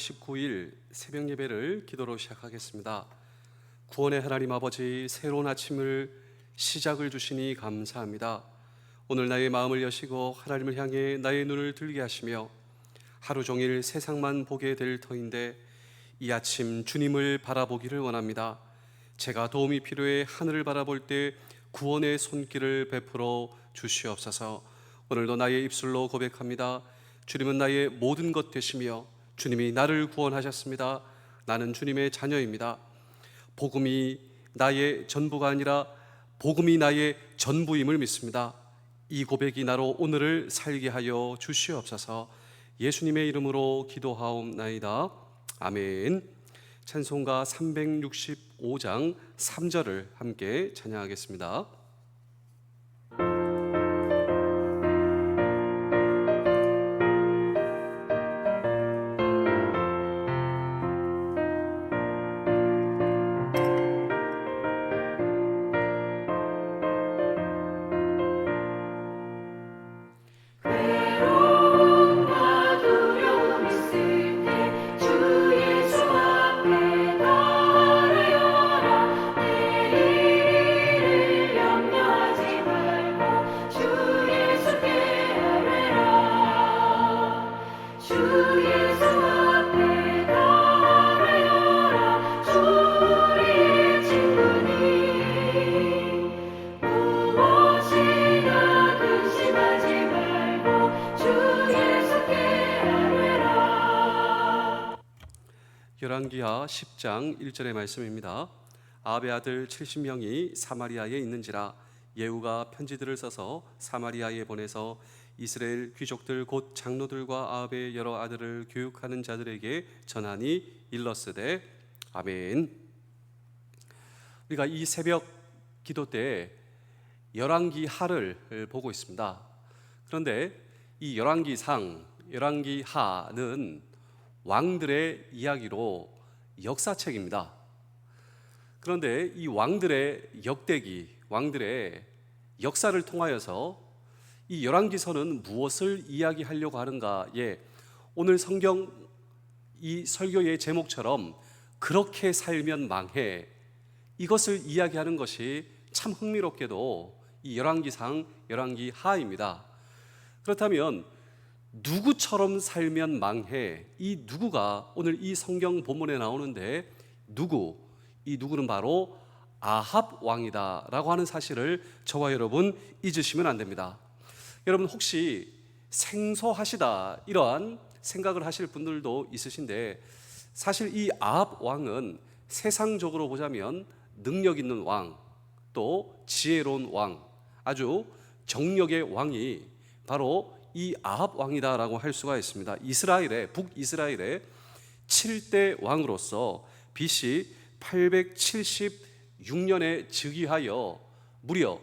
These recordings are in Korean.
19일 새벽 예배를 기도로 시작하겠습니다. 구원의 하나님 아버지, 새로운 아침을 시작을 주시니 감사합니다. 오늘 나의 마음을 여시고 하나님을 향해 나의 눈을 들게 하시며 하루 종일 세상만 보게 될 터인데 이 아침 주님을 바라보기를 원합니다. 제가 도움이 필요해 하늘을 바라볼 때 구원의 손길을 베풀어 주시옵소서. 오늘도 나의 입술로 고백합니다. 주님은 나의 모든 것 되시며 주님이 나를 구원하셨습니다. 나는 주님의 자녀입니다. 복음이 나의 전부가 아니라 복음이 나의 전부임을 믿습니다. 이 고백이 나로 오늘을 살게 하여 주시옵소서. 예수님의 이름으로 기도하옵나이다. 아멘. 찬송가 365장 3절을 함께 찬양하겠습니다. 열왕기하 10장 1절의 말씀입니다. 아합의 아들 70명이 사마리아에 있는지라 예후가 편지들을 써서 사마리아에 보내서 이스라엘 귀족들 곧 장로들과 아합의 여러 아들을 교육하는 자들에게 전하니 일렀으되 아멘. 우리가 이 새벽 기도 때 열왕기하를 보고 있습니다. 그런데 이 열왕기상, 열왕기하는 왕들의 이야기로 역사책입니다. 그런데 이 왕들의 역대기, 왕들의 역사를 통하여서 이 열왕기서는 무엇을 이야기하려고 하는가에 오늘 성경 이 설교의 제목처럼 그렇게 살면 망해, 이것을 이야기하는 것이 참 흥미롭게도 이 열왕기상, 열왕기하입니다. 그렇다면 누구처럼 살면 망해, 이 누구가 오늘 이 성경 본문에 나오는데 이 누구는 바로 아합 왕이다 라고 하는 사실을 저와 여러분 잊으시면 안 됩니다. 여러분 혹시 생소하시다 이러한 생각을 하실 분들도 있으신데, 사실 이 아합 왕은 세상적으로 보자면 능력 있는 왕, 또 지혜로운 왕, 아주 정력의 왕이 바로 이 아합 왕이다라고 할 수가 있습니다. 북이스라엘의 7대 왕으로서 BC 876년에 즉위하여 무려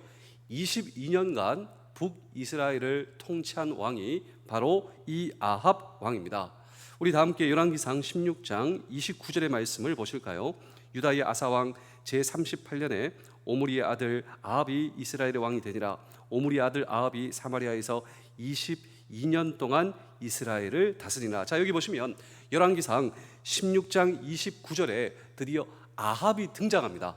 22년간 북이스라엘을 통치한 왕이 바로 이 아합 왕입니다. 우리 다 함께 열왕기상 16장 29절의 말씀을 보실까요? 유다의 아사왕 제38년에 오므리의 아들 아합이 이스라엘의 왕이 되니라. 오므리의 아들 아합이 사마리아에서 22년 동안 이스라엘을 다스리나. 자, 여기 보시면 열왕기상 16장 29절에 드디어 아합이 등장합니다.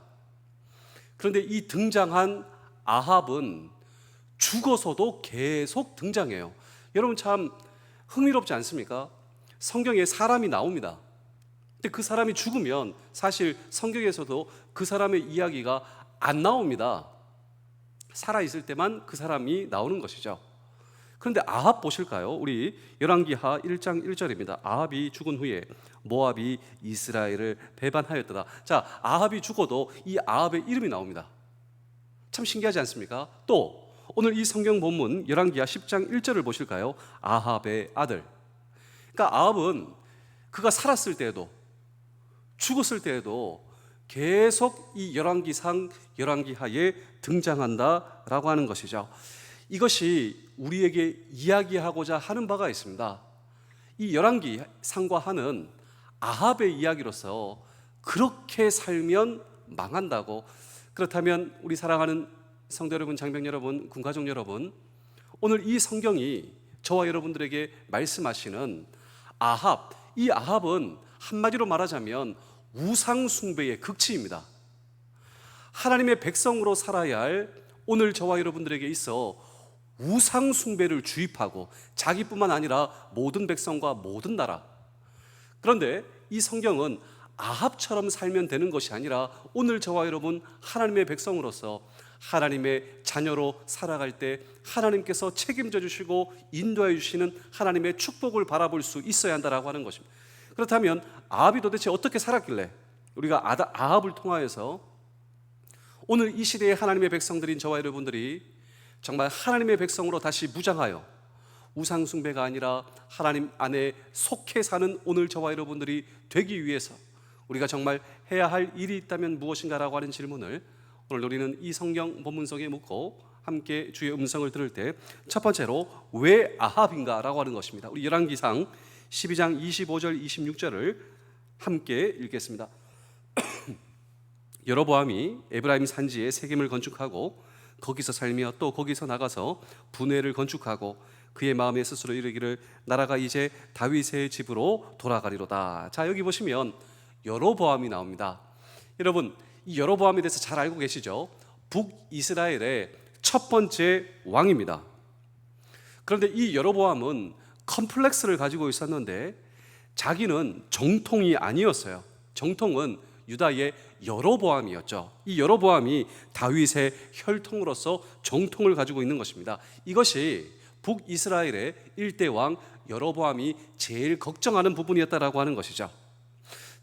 그런데 이 등장한 아합은 죽어서도 계속 등장해요. 여러분 참 흥미롭지 않습니까? 성경에 사람이 나옵니다. 근데 그 사람이 죽으면 사실 성경에서도 그 사람의 이야기가 안 나옵니다. 살아있을 때만 그 사람이 나오는 것이죠. 그런데 아합 보실까요? 우리 열왕기하 1장 1절입니다. 아합이 죽은 후에 모압이 이스라엘을 배반하였더라. 자, 아합이 죽어도 이 아합의 이름이 나옵니다. 참 신기하지 않습니까? 또 오늘 이 성경 본문 열왕기하 10장 1절을 보실까요? 아합의 아들. 그러니까 아합은 그가 살았을 때에도 죽었을 때에도 계속 이 열왕기상, 열왕기하에 등장한다라고 하는 것이죠. 이것이 우리에게 이야기하고자 하는 바가 있습니다. 이 열왕기상과 하는 아합의 이야기로서 그렇게 살면 망한다고. 그렇다면 우리 사랑하는 성도 여러분, 장병 여러분, 군가족 여러분, 오늘 이 성경이 저와 여러분들에게 말씀하시는 아합, 이 아합은 한마디로 말하자면 우상 숭배의 극치입니다. 하나님의 백성으로 살아야 할 오늘 저와 여러분들에게 있어 우상 숭배를 주입하고 자기뿐만 아니라 모든 백성과 모든 나라, 그런데 이 성경은 아합처럼 살면 되는 것이 아니라 오늘 저와 여러분 하나님의 백성으로서 하나님의 자녀로 살아갈 때 하나님께서 책임져 주시고 인도해 주시는 하나님의 축복을 바라볼 수 있어야 한다라고 하는 것입니다. 그렇다면 아합이 도대체 어떻게 살았길래 우리가 아합을 통하여서 오늘 이 시대의 하나님의 백성들인 저와 여러분들이 정말 하나님의 백성으로 다시 무장하여 우상 숭배가 아니라 하나님 안에 속해 사는 오늘 저와 여러분들이 되기 위해서 우리가 정말 해야 할 일이 있다면 무엇인가라고 하는 질문을 오늘 우리는 이 성경 본문 속에 묻고 함께 주의 음성을 들을 때 첫 번째로 왜 아합인가라고 하는 것입니다. 우리 열왕기상 12장 25절 26절을 함께 읽겠습니다. 여로보암이 에브라임 산지에 세겜을 건축하고 거기서 살며 또 거기서 나가서 분회를 건축하고 그의 마음에 스스로 이르기를 나라가 이제 다윗의 집으로 돌아가리로다. 자, 여기 보시면 여로보암이 나옵니다. 여러분, 이 여로보암에 대해서 잘 알고 계시죠? 북이스라엘의 첫 번째 왕입니다. 그런데 이 여로보암은 컴플렉스를 가지고 있었는데 자기는 정통이 아니었어요. 정통은 유다의 여로보암이었죠. 이 여로보암이 다윗의 혈통으로서 정통을 가지고 있는 것입니다. 이것이 북이스라엘의 일대 왕 여로보암이 제일 걱정하는 부분이었다라고 하는 것이죠.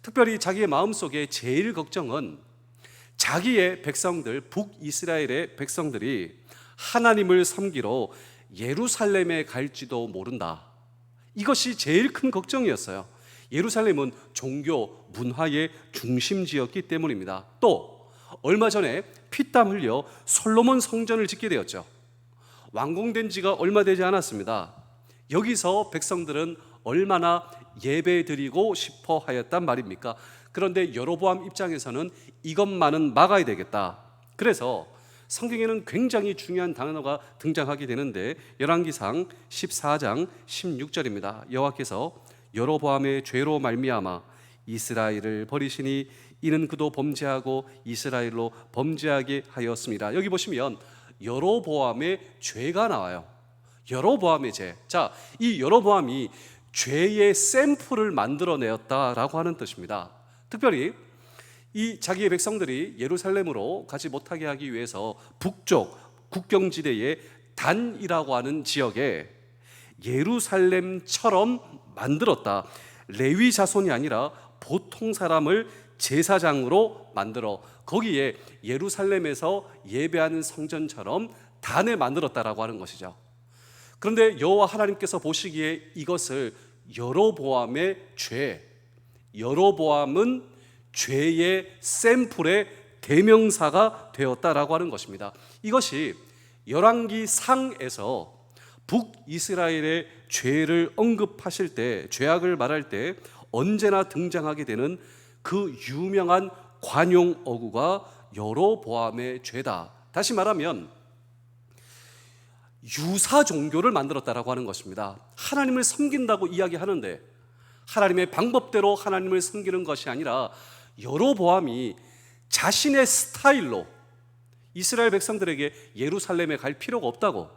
특별히 자기의 마음속에 제일 걱정은 자기의 백성들, 북이스라엘의 백성들이 하나님을 섬기러 예루살렘에 갈지도 모른다. 이것이 제일 큰 걱정이었어요. 예루살렘은 종교, 문화의 중심지였기 때문입니다. 또 얼마 전에 피땀 흘려 솔로몬 성전을 짓게 되었죠. 완공된 지가 얼마 되지 않았습니다. 여기서 백성들은 얼마나 예배드리고 싶어 하였단 말입니까? 그런데 여로보암 입장에서는 이것만은 막아야 되겠다. 그래서 성경에는 굉장히 중요한 단어가 등장하게 되는데 열왕기상 14장 16절입니다. 여호와께서 여로보암의 죄로 말미암아 이스라엘을 버리시니 이는 그도 범죄하고 이스라엘로 범죄하게 하였습니다. 여기 보시면 여로보암의 죄가 나와요. 여로보암의 죄. 자, 이 여로보암이 죄의 샘플을 만들어내었다라고 하는 뜻입니다. 특별히 이 자기의 백성들이 예루살렘으로 가지 못하게 하기 위해서 북쪽 국경지대의 단이라고 하는 지역에 예루살렘처럼 만들었다. 레위 자손이 아니라 보통 사람을 제사장으로 만들어 거기에 예루살렘에서 예배하는 성전처럼 단에 만들었다라고 하는 것이죠. 그런데 여호와 하나님께서 보시기에 이것을 여로보암의 죄, 여로보암은 죄의 샘플의 대명사가 되었다라고 하는 것입니다. 이것이 열왕기상에서 북이스라엘의 죄를 언급하실 때, 죄악을 말할 때 언제나 등장하게 되는 그 유명한 관용 어구가 여로보암의 죄다. 다시 말하면 유사 종교를 만들었다라고 하는 것입니다. 하나님을 섬긴다고 이야기하는데 하나님의 방법대로 하나님을 섬기는 것이 아니라 여로보암이 자신의 스타일로 이스라엘 백성들에게 예루살렘에 갈 필요가 없다고,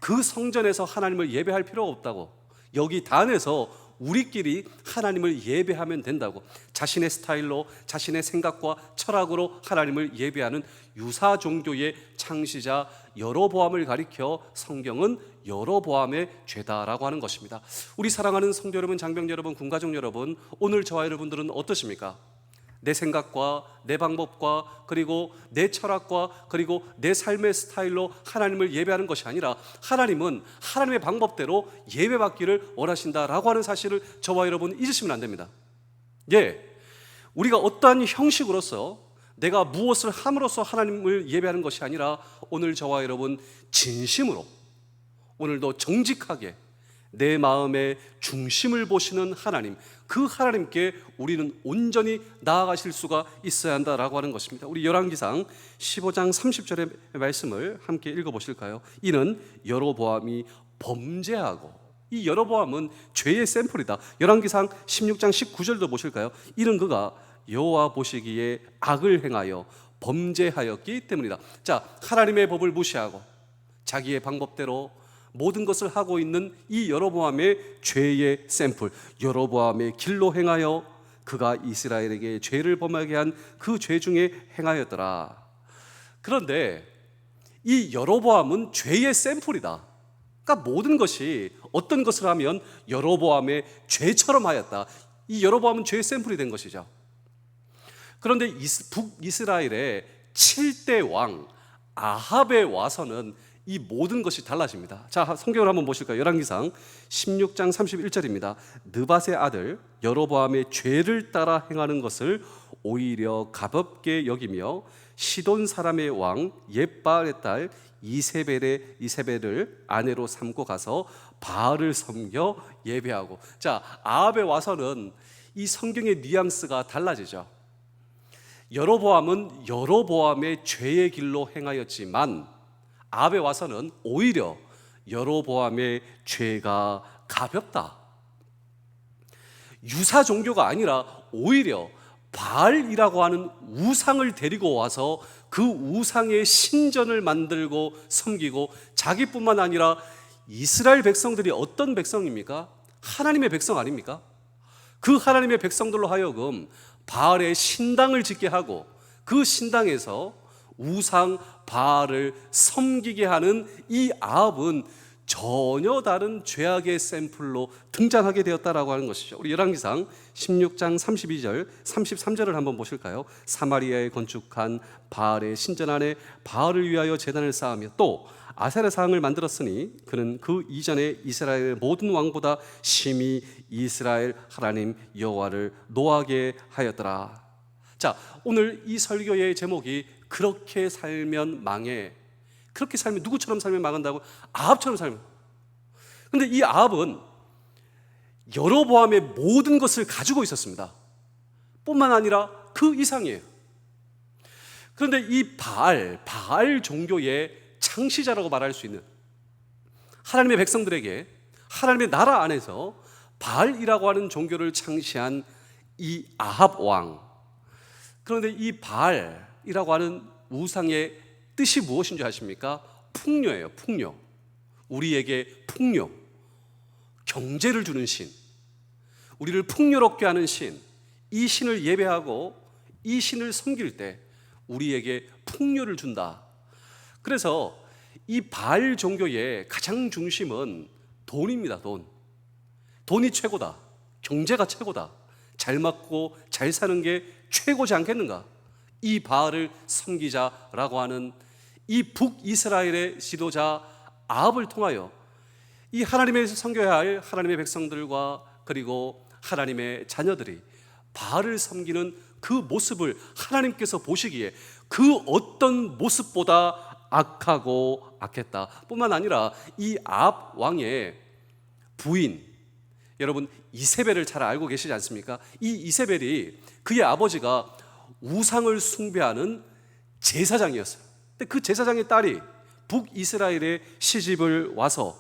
그 성전에서 하나님을 예배할 필요가 없다고, 여기 단에서 우리끼리 하나님을 예배하면 된다고 자신의 스타일로 자신의 생각과 철학으로 하나님을 예배하는 유사 종교의 창시자 여로보암을 가리켜 성경은 여로보암의 죄다라고 하는 것입니다. 우리 사랑하는 성도 여러분, 장병 여러분, 군가족 여러분, 오늘 저와 여러분들은 어떠십니까? 내 생각과 내 방법과 그리고 내 철학과 그리고 내 삶의 스타일로 하나님을 예배하는 것이 아니라 하나님은 하나님의 방법대로 예배받기를 원하신다라고 하는 사실을 저와 여러분 잊으시면 안 됩니다. 우리가 어떠한 형식으로서 내가 무엇을 함으로써 하나님을 예배하는 것이 아니라 오늘 저와 여러분 진심으로 오늘도 정직하게 내 마음의 중심을 보시는 하나님, 그 하나님께 우리는 온전히 나아가실 수가 있어야 한다라고 하는 것입니다. 우리 열왕기상 15장 30절의 말씀을 함께 읽어보실까요? 이는 여로보암이 범죄하고 이 여로보암은 죄의 샘플이다. 열왕기상 16장 19절도 보실까요? 이는 그가 여호와 보시기에 악을 행하여 범죄하였기 때문이다. 자, 하나님의 법을 무시하고 자기의 방법대로 모든 것을 하고 있는 이 여로보암의 죄의 샘플, 여로보암의 길로 행하여 그가 이스라엘에게 죄를 범하게 한 그 죄 중에 행하였더라. 그런데 이 여로보암은 죄의 샘플이다. 그러니까 모든 것이 어떤 것을 하면 여로보암의 죄처럼 하였다. 이 여로보암은 죄의 샘플이 된 것이죠. 그런데 북이스라엘의 7대 왕 아합에 와서는 이 모든 것이 달라집니다. 자, 성경을 한번 보실까요? 열왕기상 16장 31절입니다. 느밧의 아들 여로보암의 죄를 따라 행하는 것을 오히려 가볍게 여기며 시돈 사람의 왕 옙바알의 딸 이세벨을 아내로 삼고 가서 바알을 섬겨 예배하고. 자, 아합에 와서는 이 성경의 뉘앙스가 달라지죠. 여로보암은 여로보암의 죄의 길로 행하였지만 아합에 와서는 오히려 여로보암의 죄가 가볍다. 유사 종교가 아니라 오히려 바알이라고 하는 우상을 데리고 와서 그 우상의 신전을 만들고 섬기고, 자기뿐만 아니라 이스라엘 백성들이 어떤 백성입니까? 하나님의 백성 아닙니까? 그 하나님의 백성들로 하여금 바알의 신당을 짓게 하고 그 신당에서 우상 바알을 섬기게 하는 이 아합은 전혀 다른 죄악의 샘플로 등장하게 되었다라고 하는 것이죠. 우리 열왕기상 16장 32절 33절을 한번 보실까요? 사마리아에 건축한 바알의 신전 안에 바알을 위하여 제단을 쌓으며 또 아세라 상을 만들었으니 그는 그 이전에 이스라엘의 모든 왕보다 심히 이스라엘 하나님 여호와를 노하게 하였더라. 자, 오늘 이 설교의 제목이 그렇게 살면 망해. 그렇게 살면, 누구처럼 살면 망한다고? 아합처럼 살면. 근데 이 아합은 여로보암의 모든 것을 가지고 있었습니다. 뿐만 아니라 그 이상이에요. 그런데 이 바알 종교의 창시자라고 말할 수 있는, 하나님의 백성들에게 하나님의 나라 안에서 바알이라고 하는 종교를 창시한 이 아합 왕. 그런데 이 바알이라고 하는 우상의 뜻이 무엇인 줄 아십니까? 풍요예요. 풍요. 우리에게 풍요, 경제를 주는 신, 우리를 풍요롭게 하는 신, 이 신을 예배하고 이 신을 섬길 때 우리에게 풍요를 준다. 그래서 이 바알 종교의 가장 중심은 돈입니다. 돈이 최고다. 경제가 최고다. 잘 먹고 잘 사는 게 최고지 않겠는가? 이 바알을 섬기자라고 하는 이 북이스라엘의 지도자 아합을 통하여 이 하나님에서 섬겨야 할 하나님의 백성들과 그리고 하나님의 자녀들이 바알을 섬기는 그 모습을 하나님께서 보시기에 그 어떤 모습보다 악하고 악했다. 뿐만 아니라 이 아합 왕의 부인, 여러분 이세벨을 잘 알고 계시지 않습니까? 이 이세벨이 그의 아버지가 우상을 숭배하는 제사장이었어요. 근데 그 제사장의 딸이 북이스라엘에 시집을 와서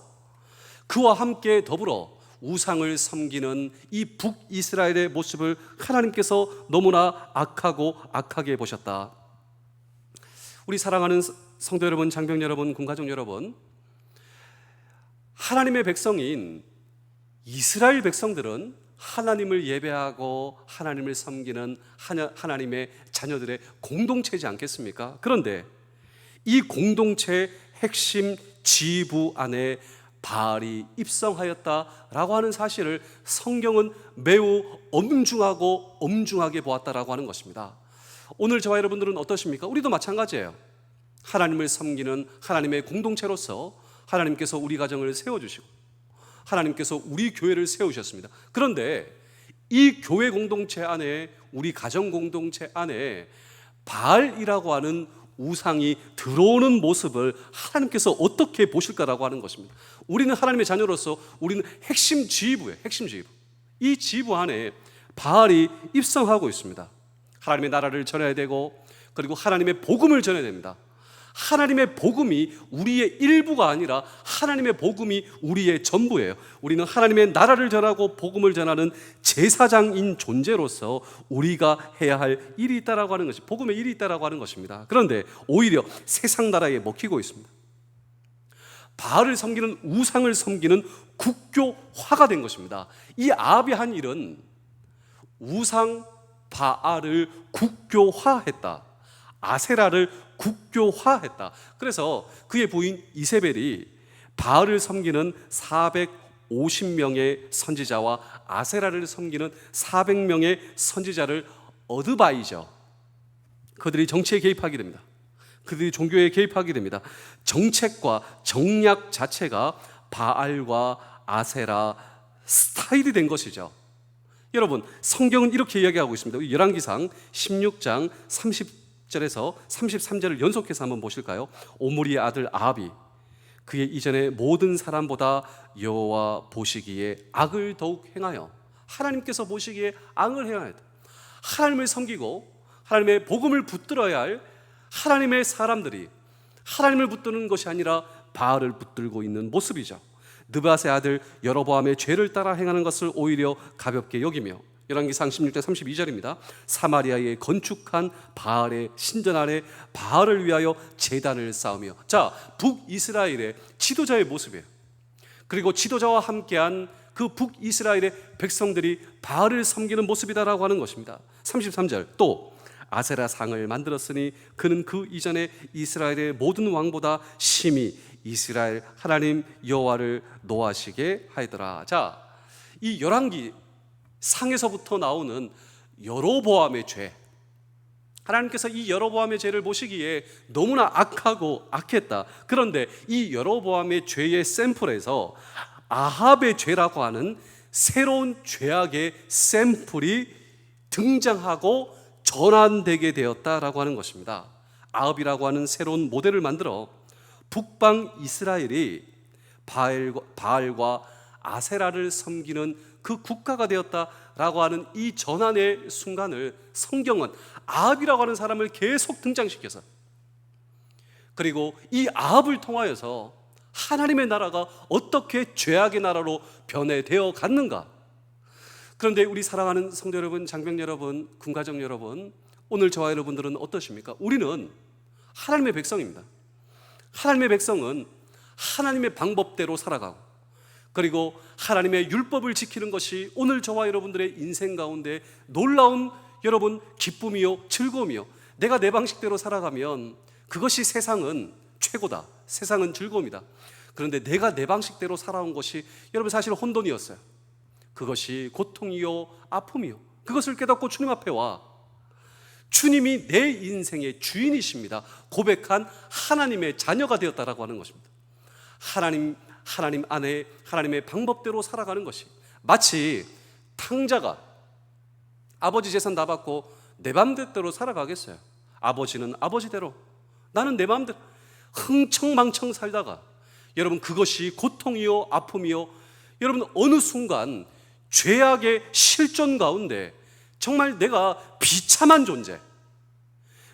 그와 함께 더불어 우상을 섬기는 이 북이스라엘의 모습을 하나님께서 너무나 악하고 악하게 보셨다. 우리 사랑하는 성도 여러분, 장병 여러분, 군가족 여러분, 하나님의 백성인 이스라엘 백성들은 하나님을 예배하고 하나님을 섬기는 하나님의 자녀들의 공동체이지 않겠습니까? 그런데 이 공동체의 핵심 지부 안에 바알이 입성하였다라고 하는 사실을 성경은 매우 엄중하고 엄중하게 보았다라고 하는 것입니다. 오늘 저와 여러분들은 어떠십니까? 우리도 마찬가지예요. 하나님을 섬기는 하나님의 공동체로서 하나님께서 우리 가정을 세워주시고 하나님께서 우리 교회를 세우셨습니다. 그런데 이 교회 공동체 안에, 우리 가정 공동체 안에 바알이라고 하는 우상이 들어오는 모습을 하나님께서 어떻게 보실까라고 하는 것입니다. 우리는 하나님의 자녀로서 우리는 핵심 지부예요. 핵심 지부. 이 지부 안에 바알이 입성하고 있습니다. 하나님의 나라를 전해야 되고 그리고 하나님의 복음을 전해야 됩니다. 하나님의 복음이 우리의 일부가 아니라 하나님의 복음이 우리의 전부예요. 우리는 하나님의 나라를 전하고 복음을 전하는 제사장인 존재로서 우리가 해야 할 일이 있다라고 하는 것이, 복음의 일이 있다라고 하는 것입니다. 그런데 오히려 세상 나라에 먹히고 있습니다. 바알을 섬기는, 우상을 섬기는 국교화가 된 것입니다. 이 아합이 한 일은 우상 바알을 국교화했다, 아세라를 국교화했다. 그래서 그의 부인 이세벨이 바알을 섬기는 450명의 선지자와 아세라를 섬기는 400명의 선지자를 어드바이저, 그들이 정치에 개입하게 됩니다. 그들이 종교에 개입하게 됩니다. 정책과 정략 자체가 바알과 아세라 스타일이 된 것이죠. 여러분, 성경은 이렇게 이야기하고 있습니다. 열왕기상 16장 30절에서 33절을 연속해서 한번 보실까요? 오므리의 아들 아합이 그의 이전의 모든 사람보다 여호와 보시기에 악을 더욱 행하여, 하나님께서 보시기에 악을 행하였다. 하나님을 섬기고 하나님의 복음을 붙들어야 할 하나님의 사람들이 하나님을 붙드는 것이 아니라 바알을 붙들고 있는 모습이죠. 느밧의 아들 여로보암의 죄를 따라 행하는 것을 오히려 가볍게 여기며, 열왕기상 16장 32절입니다. 사마리아에 건축한 바알의 신전 아래 바알을 위하여 제단을 쌓으며. 자, 북이스라엘의 지도자의 모습이에요. 그리고 지도자와 함께한 그 북이스라엘의 백성들이 바알을 섬기는 모습이다라고 하는 것입니다. 33절, 또 아세라 상을 만들었으니 그는 그 이전에 이스라엘의 모든 왕보다 심히 이스라엘 하나님 여호와를 노하시게 하더라. 자, 이 열왕기 상에서부터 나오는 여로보암의 죄, 하나님께서 이 여로보암의 죄를 보시기에 너무나 악하고 악했다. 그런데 이 여로보암의 죄의 샘플에서 아합의 죄라고 하는 새로운 죄악의 샘플이 등장하고 전환되게 되었다라고 하는 것입니다. 아합이라고 하는 새로운 모델을 만들어 북방 이스라엘이 바알과 아세라를 섬기는 그 국가가 되었다라고 하는 이 전환의 순간을 성경은 아합이라고 하는 사람을 계속 등장시켜서, 그리고 이 아합을 통하여서 하나님의 나라가 어떻게 죄악의 나라로 변해되어 갔는가. 그런데 우리 사랑하는 성도 여러분, 장병 여러분, 군가정 여러분, 오늘 저와 여러분들은 어떠십니까? 우리는 하나님의 백성입니다. 하나님의 백성은 하나님의 방법대로 살아가고, 그리고 하나님의 율법을 지키는 것이 오늘 저와 여러분들의 인생 가운데 놀라운 여러분 기쁨이요 즐거움이요, 내가 내 방식대로 살아가면 그것이 세상은 최고다, 세상은 즐거움이다. 그런데 내가 내 방식대로 살아온 것이 여러분 사실 혼돈이었어요. 그것이 고통이요 아픔이요, 그것을 깨닫고 주님 앞에 와 주님이 내 인생의 주인이십니다 고백한 하나님의 자녀가 되었다라고 하는 것입니다. 하나님 안에 하나님의 방법대로 살아가는 것이, 마치 탕자가 아버지 재산 다 받고 내 맘대로 살아가겠어요? 아버지는 아버지대로, 나는 내 맘대로 흥청망청 살다가, 여러분 그것이 고통이요 아픔이요, 여러분 어느 순간 죄악의 실존 가운데 정말 내가 비참한 존재,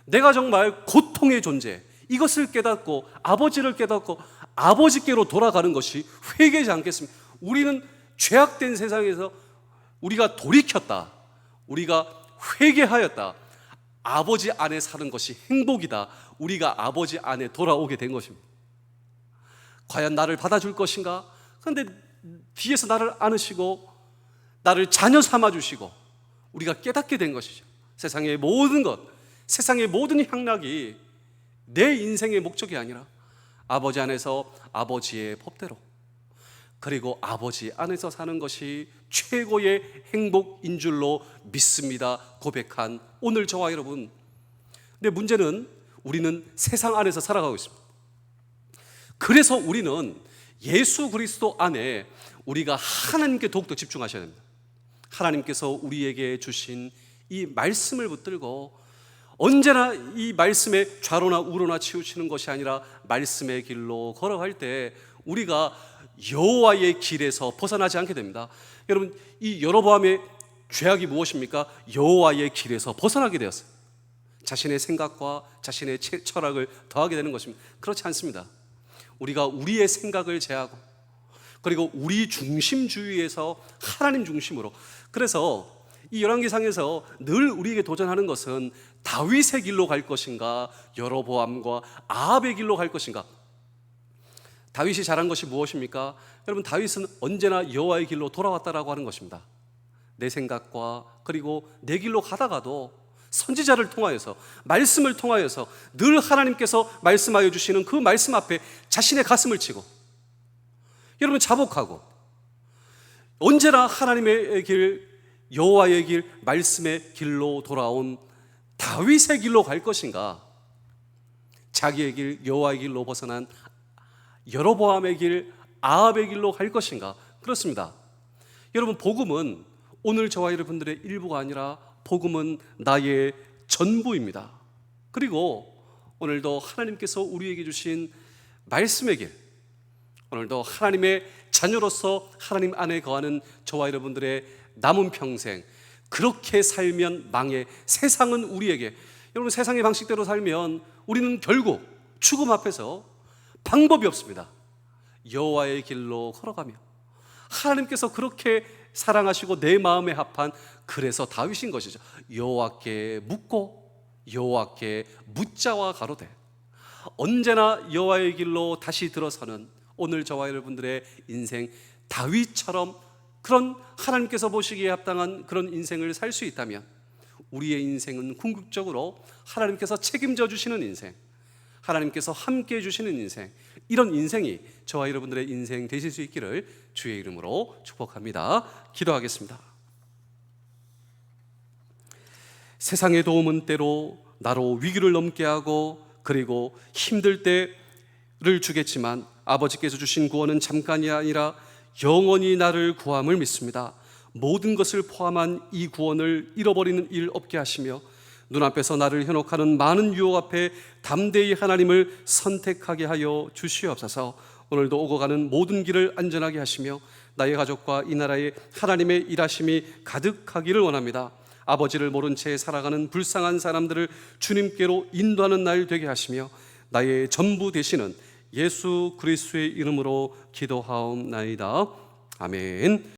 내가 정말 고통의 존재, 이것을 깨닫고 아버지를 깨닫고 아버지께로 돌아가는 것이 회개지 않겠습니까? 우리는 죄악된 세상에서 우리가 돌이켰다, 우리가 회개하였다, 아버지 안에 사는 것이 행복이다, 우리가 아버지 안에 돌아오게 된 것입니다. 과연 나를 받아줄 것인가? 그런데 뒤에서 나를 안으시고 나를 자녀 삼아주시고 우리가 깨닫게 된 것이죠. 세상의 모든 것, 세상의 모든 향락이 내 인생의 목적이 아니라 아버지 안에서 아버지의 법대로, 그리고 아버지 안에서 사는 것이 최고의 행복인 줄로 믿습니다 고백한 오늘 저와 여러분. 근데 문제는 우리는 세상 안에서 살아가고 있습니다. 그래서 우리는 예수 그리스도 안에 우리가 하나님께 더욱더 집중하셔야 됩니다. 하나님께서 우리에게 주신 이 말씀을 붙들고 언제나 이 말씀에 좌로나 우로나 치우치는 것이 아니라 말씀의 길로 걸어갈 때 우리가 여호와의 길에서 벗어나지 않게 됩니다. 여러분, 이 여로보암의 죄악이 무엇입니까? 여호와의 길에서 벗어나게 되었어요. 자신의 생각과 자신의 철학을 더하게 되는 것입니다. 그렇지 않습니다. 우리가 우리의 생각을 제하고, 그리고 우리 중심주의에서 하나님 중심으로, 그래서 이 열왕기상에서 늘 우리에게 도전하는 것은 다윗의 길로 갈 것인가, 여로보암과 아합의 길로 갈 것인가. 다윗이 잘한 것이 무엇입니까? 여러분, 다윗은 언제나 여호와의 길로 돌아왔다라고 하는 것입니다. 내 생각과 그리고 내 길로 가다가도 선지자를 통하여서, 말씀을 통하여서 늘 하나님께서 말씀하여 주시는 그 말씀 앞에 자신의 가슴을 치고, 여러분, 자복하고 언제나 하나님의 길, 여호와의 길, 말씀의 길로 돌아온 다윗의 길로 갈 것인가, 자기의 길, 여호와의 길로 벗어난 여로보암의 길, 아합의 길로 갈 것인가. 그렇습니다. 여러분, 복음은 오늘 저와 여러분들의 일부가 아니라 복음은 나의 전부입니다. 그리고 오늘도 하나님께서 우리에게 주신 말씀의 길, 오늘도 하나님의 자녀로서 하나님 안에 거하는 저와 여러분들의 남은 평생, 그렇게 살면 망해. 세상은 우리에게, 여러분, 세상의 방식대로 살면 우리는 결국 죽음 앞에서 방법이 없습니다. 여호와의 길로 걸어가며 하나님께서 그렇게 사랑하시고 내 마음에 합한, 그래서 다윗인 것이죠. 여호와께 묻고 여호와께 묻자와 가로되, 언제나 여호와의 길로 다시 들어서는 오늘 저와 여러분들의 인생, 다윗처럼 그런 하나님께서 보시기에 합당한 그런 인생을 살 수 있다면, 우리의 인생은 궁극적으로 하나님께서 책임져 주시는 인생, 하나님께서 함께 해주시는 인생, 이런 인생이 저와 여러분들의 인생 되실 수 있기를 주의 이름으로 축복합니다. 기도하겠습니다. 세상의 도움은 때로 나로 위기를 넘게 하고, 그리고 힘들 때를 주겠지만 아버지께서 주신 구원은 잠깐이 아니라 영원히 나를 구함을 믿습니다. 모든 것을 포함한 이 구원을 잃어버리는 일 없게 하시며, 눈앞에서 나를 현혹하는 많은 유혹 앞에 담대히 하나님을 선택하게 하여 주시옵소서. 오늘도 오고 가는 모든 길을 안전하게 하시며 나의 가족과 이 나라에 하나님의 일하심이 가득하기를 원합니다. 아버지를 모른 채 살아가는 불쌍한 사람들을 주님께로 인도하는 날 되게 하시며 나의 전부 되시는 예수 그리스도의 이름으로 기도하옵나이다. 아멘.